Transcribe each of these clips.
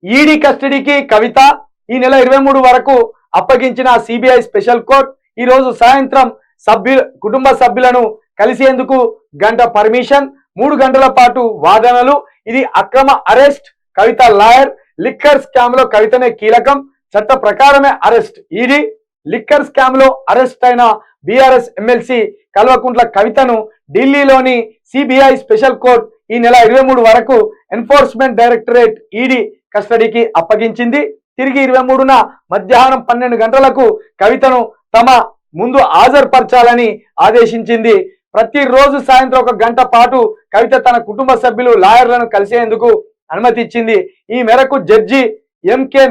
ED కస్టడీకి కవిత ఈ నెల 23 వరకు అప్పగించిన సిబిఐ స్పెషల్ కోర్ట్ ఈ రోజు సాయంత్రం కుటుంబ సభ్యులను కలిసేందుకు గంట పర్మిషన్, 3 గంటల పాటు వాదనలు. ఇది అక్రమ అరెస్ట్, కవిత లాయర్, లిక్కర్ స్కామ్ లో కవితనే కీలకం, చట్ట ప్రకారమే అరెస్ట్. ఈడీ లిక్కర్ స్కామ్ లో అరెస్ట్ అయిన బీఆర్ఎస్ ఎమ్మెల్సీ కల్వకుంట్ల కవితను ఢిల్లీలోని సిబిఐ స్పెషల్ కోర్ట్ ఈ నెల 23 వరకు ఎన్ఫోర్స్మెంట్ డైరెక్టరేట్ ఈడీ కస్టడీకి అప్పగించింది. తిరిగి 23న మధ్యాహ్నం 12 గంటలకు కవితను తమ ముందు హాజరుపరచాలని ఆదేశించింది. ప్రతిరోజు సాయంత్రం 1 గంట పాటు కవిత తన కుటుంబ సభ్యులు లాయర్లను కలిసేందుకు అనుమతి ఇచ్చింది. ఈ మేరకు జడ్జి ఎంకే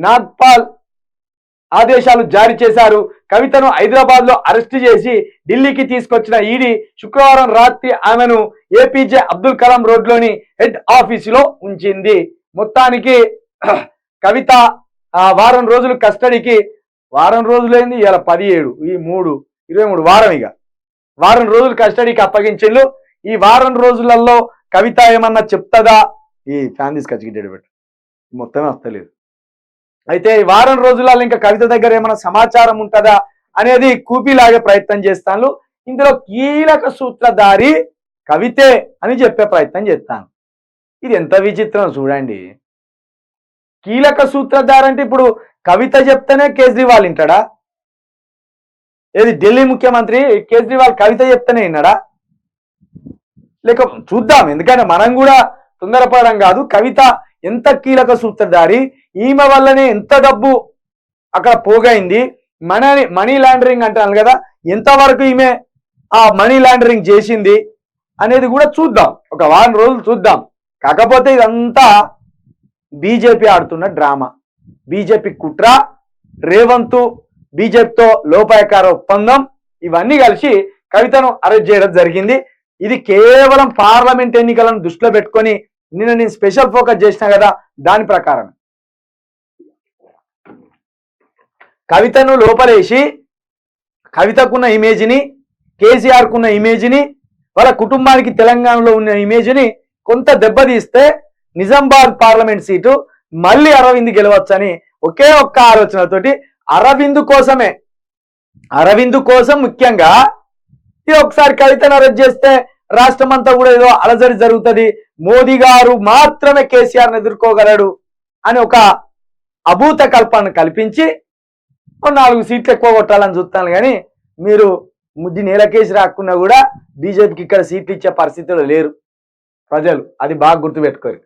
నాగ్పాల్ ఆదేశాలు జారీ చేశారు. కవితను హైదరాబాద్ లో అరెస్టు చేసి ఢిల్లీకి తీసుకొచ్చిన ఈడీ శుక్రవారం రాత్రి ఆమెను ఏపీజే అబ్దుల్ కలాం రోడ్లోని హెడ్ ఆఫీసులో ఉంచింది. మొత్తానికి కవిత వారం రోజులు కస్టడీకి, వారం రోజులైంది ఇలా 17 ఈ 3 23 వారం రోజులు కస్టడీకి అప్పగించిండు. ఈ వారం రోజులలో కవిత ఏమన్నా చెప్తుందా? ఈ ఫ్యాన్ తీసుకొచ్చి పెట్టు మొత్తమే వస్తలేదు. అయితే ఈ వారం రోజులలో ఇంకా కవిత దగ్గర ఏమైనా సమాచారం ఉంటుందా అనేది కూపీలాగే ప్రయత్నం చేస్తాను. ఇందులో కీలక సూత్రధారి కవితే అని చెప్పే ప్రయత్నం చేస్తాను. ఇది ఎంత విచిత్రం చూడండి. కీలక సూత్రధారి అంటే ఇప్పుడు కవిత చెప్తేనే కేజ్రీవాల్ వింటాడా? ఏది ఢిల్లీ ముఖ్యమంత్రి కేజ్రీవాల్ కవిత చెప్తేనే విన్నాడా? లేక చూద్దాం, ఎందుకంటే మనం కూడా తొందరపడడం కాదు. కవిత ఎంత కీలక సూత్రధారి, ఈమె వల్లనే ఎంత డబ్బు అక్కడ పోగైంది, మనీ లాండరింగ్ అంటాను కదా, ఎంతవరకు ఈమె ఆ మనీ లాండరింగ్ చేసింది అనేది కూడా చూద్దాం. ఒక వారం రోజులు చూద్దాం. కాకపోతే ఇదంతా బీజేపీ ఆడుతున్న డ్రామా, బీజేపీ కుట్ర, రేవంత్ బీజేపీతో లోపాయకార ఒప్పందం, ఇవన్నీ కలిసి కవితను అరెస్ట్ చేయడం జరిగింది. ఇది కేవలం పార్లమెంట్ ఎన్నికలను దృష్టిలో పెట్టుకొని నిన్న నేను స్పెషల్ ఫోకస్ చేసిన కదా, దాని ప్రకారం కవితను లోపలేసి కవితకున్న ఇమేజ్ని, కేసీఆర్కున్న ఇమేజ్ని, వాళ్ళ కుటుంబానికి తెలంగాణలో ఉన్న ఇమేజ్ని కొంత దెబ్బతీస్తే నిజామాబాద్ పార్లమెంట్ సీటు మళ్ళీ అరవింద్ గెలవచ్చని ఒకే ఒక్క ఆలోచనతోటి అరవింద్ కోసం ముఖ్యంగా ఇది ఒకసారి కవితను అరెస్ట్ చేస్తే రాష్ట్రం అంతా కూడా ఏదో అలజడి జరుగుతుంది, మోదీ గారు మాత్రమే కేసీఆర్ని ఎదుర్కోగలడు అని ఒక అభూత కల్పన కల్పించి 4 సీట్లు ఎక్కువ కొట్టాలని చూస్తాను. కానీ మీరు ముద్ది నేలకేసి రాకున్నా కూడా బీజేపీకి ఇక్కడ సీట్లు ఇచ్చే పరిస్థితుల్లో లేరు ప్రజలు. అది బాగా గుర్తుపెట్టుకోరు.